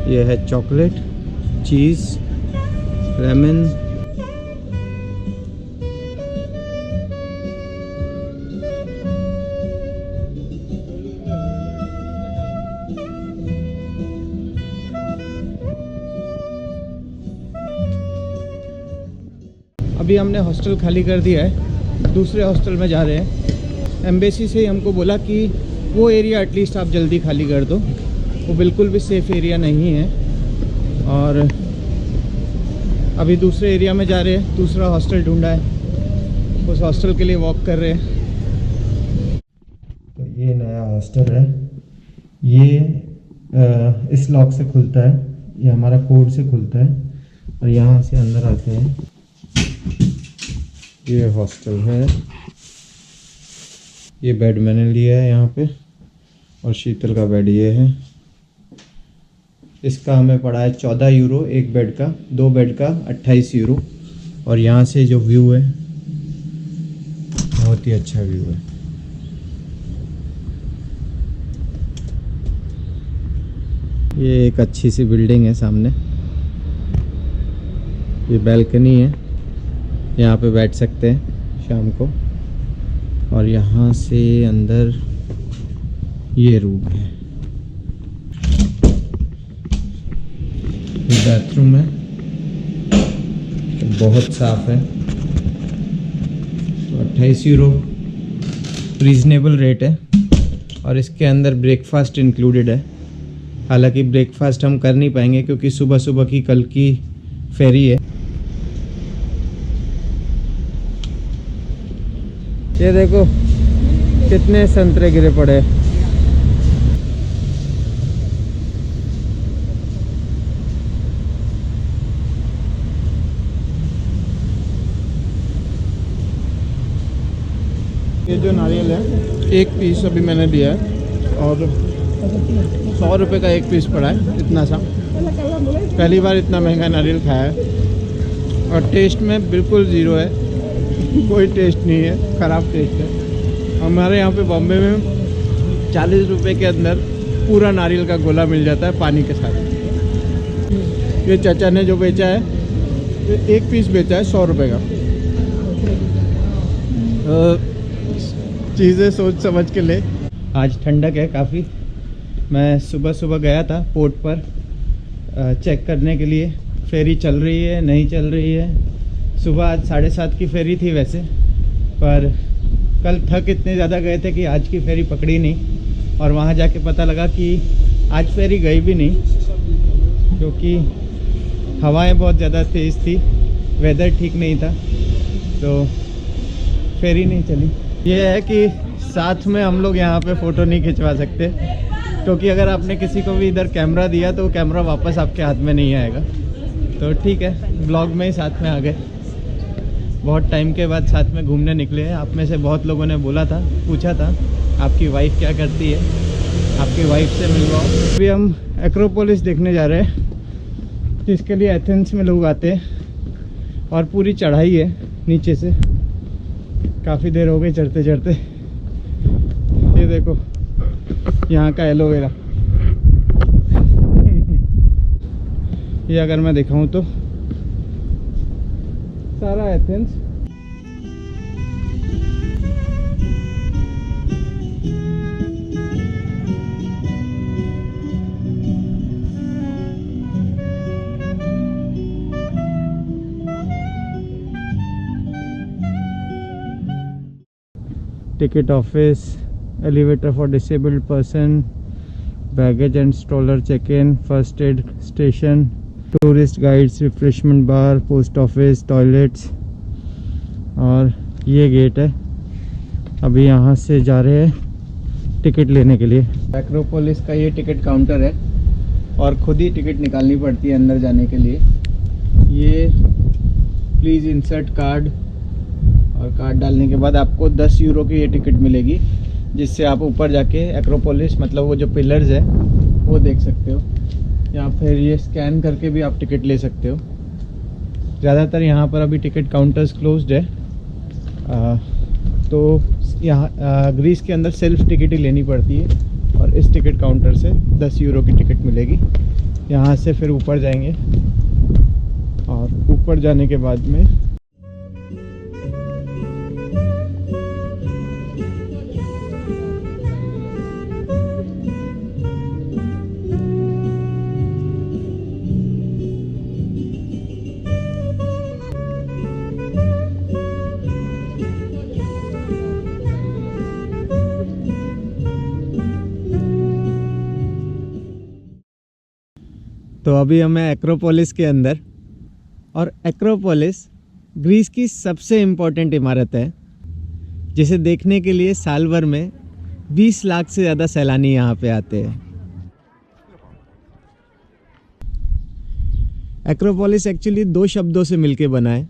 ये है चॉकलेट, चीज़, लेमन, अभी हमने हॉस्टल खाली कर दिया है, दूसरे हॉस्टल में जा रहे हैं। एम्बेसी से ही हमको बोला कि वो एरिया एटलीस्ट आप जल्दी खाली कर दो, वो बिल्कुल भी सेफ़ एरिया नहीं है। और अभी दूसरे एरिया में जा रहे हैं, दूसरा हॉस्टल ढूंढा है, उस हॉस्टल के लिए वॉक कर रहे हैं। तो ये नया हॉस्टल है, ये इस लॉक से खुलता है, ये हमारा कोड से खुलता है और यहाँ से अंदर आते हैं। ये हॉस्टल है, ये बेड मैंने लिया है यहाँ पे और शीतल का बेड ये है। इसका हमें पड़ा है 14 यूरो एक बेड का, 2 बेड का 28 यूरो। और यहाँ से जो व्यू है बहुत ही अच्छा व्यू है। ये एक अच्छी सी बिल्डिंग है सामने, ये बैल्कनी है, यहाँ पे बैठ सकते हैं शाम को। और यहाँ से अंदर ये रूम है, ये बाथरूम है, बहुत साफ है। तो 28 यूरो रीज़नेबल रेट है और इसके अंदर ब्रेकफास्ट इंक्लूडेड है। हालांकि ब्रेकफास्ट हम कर नहीं पाएंगे क्योंकि सुबह सुबह की कल की फेरी है। ये देखो कितने संतरे गिरे पड़े। ये जो नारियल है, एक पीस अभी मैंने लिया है और 100 रुपये का एक पीस पड़ा है, इतना सा। पहली बार इतना महंगा नारियल खाया है और टेस्ट में बिल्कुल ज़ीरो है, कोई टेस्ट नहीं है, ख़राब टेस्ट है। हमारे यहाँ पे बॉम्बे में 40 रुपये के अंदर पूरा नारियल का गोला मिल जाता है पानी के साथ। ये चाचा ने जो बेचा है, एक पीस बेचा है 100 रुपये का। चीज़ें सोच समझ के ले। आज ठंडक है काफ़ी। मैं सुबह सुबह गया था पोर्ट पर चेक करने के लिए फेरी चल रही है नहीं चल रही है। सुबह आज 7:30 की फेरी थी वैसे, पर कल थक इतने ज़्यादा गए थे कि आज की फेरी पकड़ी नहीं। और वहाँ जाके पता लगा कि आज फेरी गई भी नहीं क्योंकि हवाएं बहुत ज़्यादा तेज़ थी, वेदर ठीक नहीं था, तो फेरी नहीं चली। ये है कि साथ में हम लोग यहाँ पे फ़ोटो नहीं खिंचवा सकते क्योंकि अगर आपने किसी को भी इधर कैमरा दिया तो कैमरा वापस आपके हाथ में नहीं आएगा। तो ठीक है, ब्लॉग में ही साथ में आ गए। बहुत टाइम के बाद साथ में घूमने निकले हैं। आप में से बहुत लोगों ने बोला था, पूछा था आपकी वाइफ क्या करती है, आपकी वाइफ से मिलवाओ। अभी हम एक्रोपोलिस देखने जा रहे हैं जिसके लिए एथेंस में लोग आते हैं और पूरी चढ़ाई है नीचे से। काफ़ी देर हो गई चढ़ते चढ़ते। ये देखो यहाँ का एलोवेरा, ये अगर मैं दिखाऊं तो सारा Athens. Ticket office, elevator for disabled person, baggage and stroller check in, first aid station, tourist guides, refreshment bar, post office, toilets. और ये गेट है। अभी यहाँ से जा रहे हैं टिकट लेने के लिए। एक्रोपोलिस का ये टिकट काउंटर है और खुद ही टिकट निकालनी पड़ती है अंदर जाने के लिए। ये प्लीज़ इंसर्ट कार्ड, और कार्ड डालने के बाद आपको 10 यूरो की ये टिकट मिलेगी जिससे आप ऊपर जाके एक्रोपोलिस, मतलब वो जो पिलर्स है वो देख सकते हो, या फिर ये स्कैन करके भी आप टिकट ले सकते हो। ज़्यादातर यहाँ पर अभी टिकट काउंटर्स क्लोज्ड है, तो यहाँ ग्रीस के अंदर सेल्फ टिकट ही लेनी पड़ती है और इस टिकट काउंटर से 10 यूरो की टिकट मिलेगी। यहाँ से फिर ऊपर जाएंगे और ऊपर जाने के बाद में तो अभी हमें एक्रोपोलिस के अंदर, और एक्रोपोलिस ग्रीस की सबसे इम्पोर्टेंट इमारत है जिसे देखने के लिए साल भर में 20 लाख से ज़्यादा सैलानी यहाँ पे आते हैं। एक्रोपोलिस एक्चुअली 2 शब्दों से मिलके बना है।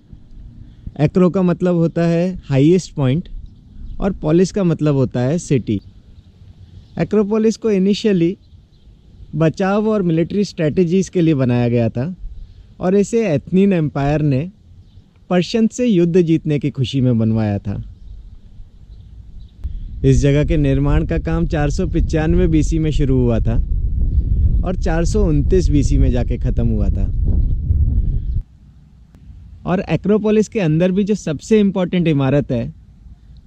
एक्रो का मतलब होता है हाईएस्ट पॉइंट और पोलिस का मतलब होता है सिटी। एक्रोपोलिस को इनिशियली बचाव और मिलिट्री स्ट्रेटजीज़ के लिए बनाया गया था और इसे एथनीन एम्पायर ने पर्शियन से युद्ध जीतने की खुशी में बनवाया था। इस जगह के निर्माण का काम 495 बीसी में शुरू हुआ था और 429 बीसी में जाके ख़त्म हुआ था। और एक्रोपोलिस के अंदर भी जो सबसे इम्पोर्टेंट इमारत है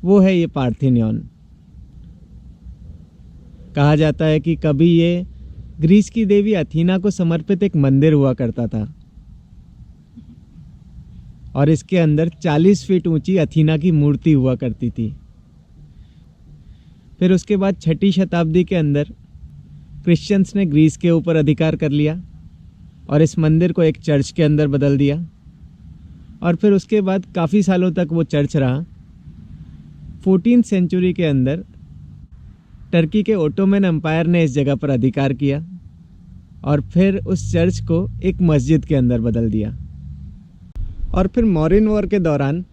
वो है ये पार्थेनॉन। कहा जाता है कि कभी ये ग्रीस की देवी अथीना को समर्पित एक मंदिर हुआ करता था और इसके अंदर 40 फीट ऊंची अथीना की मूर्ति हुआ करती थी। फिर उसके बाद 6ठी शताब्दी के अंदर क्रिश्चियंस ने ग्रीस के ऊपर अधिकार कर लिया और इस मंदिर को एक चर्च के अंदर बदल दिया और फिर उसके बाद काफ़ी सालों तक वो चर्च रहा। 14th सेंचुरी के अंदर टर्की के ओटोमन एम्पायर ने इस जगह पर अधिकार किया और फिर उस चर्च को एक मस्जिद के अंदर बदल दिया। और फिर मॉरिन वॉर के दौरान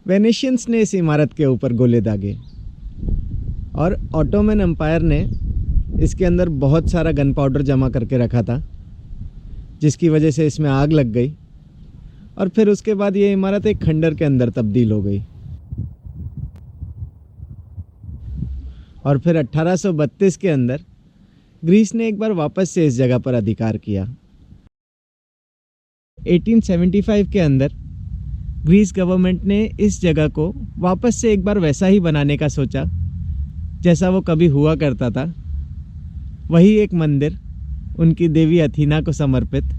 वेनेशियंस ने इस इमारत के ऊपर गोले दागे और ओटोमन एम्पायर ने इसके अंदर बहुत सारा गन पाउडर जमा करके रखा था जिसकी वजह से इसमें आग लग गई और फिर उसके बाद ये इमारत एक खंडर के अंदर तब्दील हो गई। और फिर 1832 के अंदर ग्रीस ने एक बार वापस से इस जगह पर अधिकार किया। 1875 के अंदर ग्रीस गवर्नमेंट ने इस जगह को वापस से एक बार वैसा ही बनाने का सोचा जैसा वो कभी हुआ करता था। वही एक मंदिर उनकी देवी अथीना को समर्पित।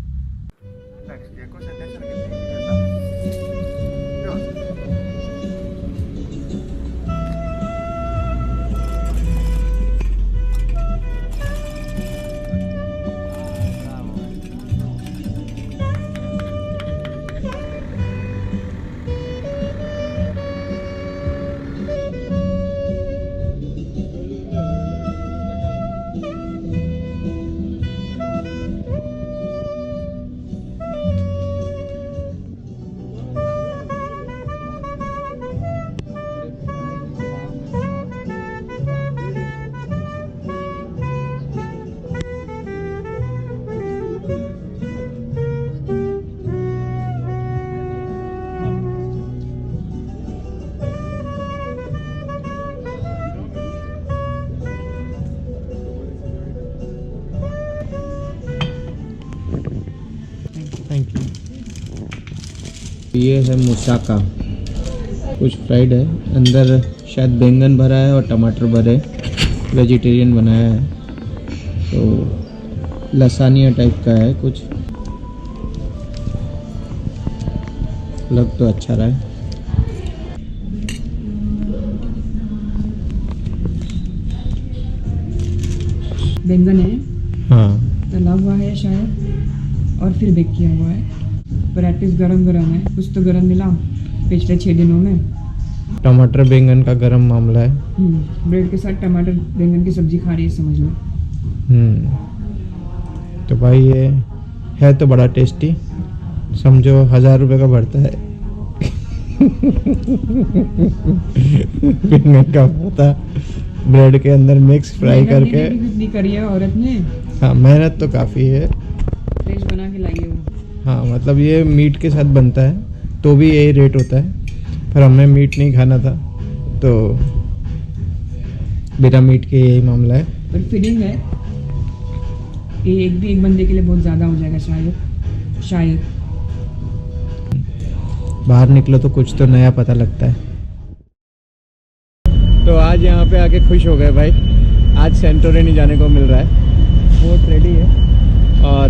Thank you. ये है मुसाका, कुछ फ्राइड है, अंदर शायद बैंगन भरा है और टमाटर भरे, वेजिटेरियन बनाया है, तो लसानिया टाइप का है कुछ, लग तो अच्छा रहा है। बैंगन है, हाँ, तला हुआ है शायद और फिर बेक किया हुआ है। पराठे गरम गरम है, कुछ तो गरम मिला पिछले 6 दिनों में। टमाटर बैंगन का गरम मामला है। ब्रेड के साथ टमाटर बैंगन की सब्जी खा रही है, समझ लो। तो भाई ये है तो बड़ा टेस्टी, समझो 1000 रुपये का भरता है। बैंगन का भरता ब्रेड के अंदर मिक्स फ्राई करके। कितनी करी है औरत ने। हाँ, मेहनत तो काफ़ी है। फ्रेश बना के लाई है वो। हाँ, मतलब ये मीट के साथ बनता है तो भी यही रेट होता है, पर हमें मीट नहीं खाना था तो बिना मीट के यही मामला है। पर फीलिंग है, ये एक बंदे के लिए बहुत ज़्यादा हो जाएगा शायद। बाहर निकलो तो कुछ तो नया पता लगता है। तो आज यहाँ पे आके खुश हो गए भाई। आज सेंटोरिनी जाने को मिल रहा है। बोट रेडी है और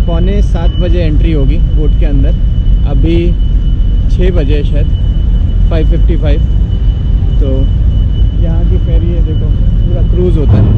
6:45 बजे एंट्री होगी बोट के अंदर। अभी 6 बजे है शायद, 5:55। तो यहाँ की फेरी है, देखो पूरा क्रूज़ होता है।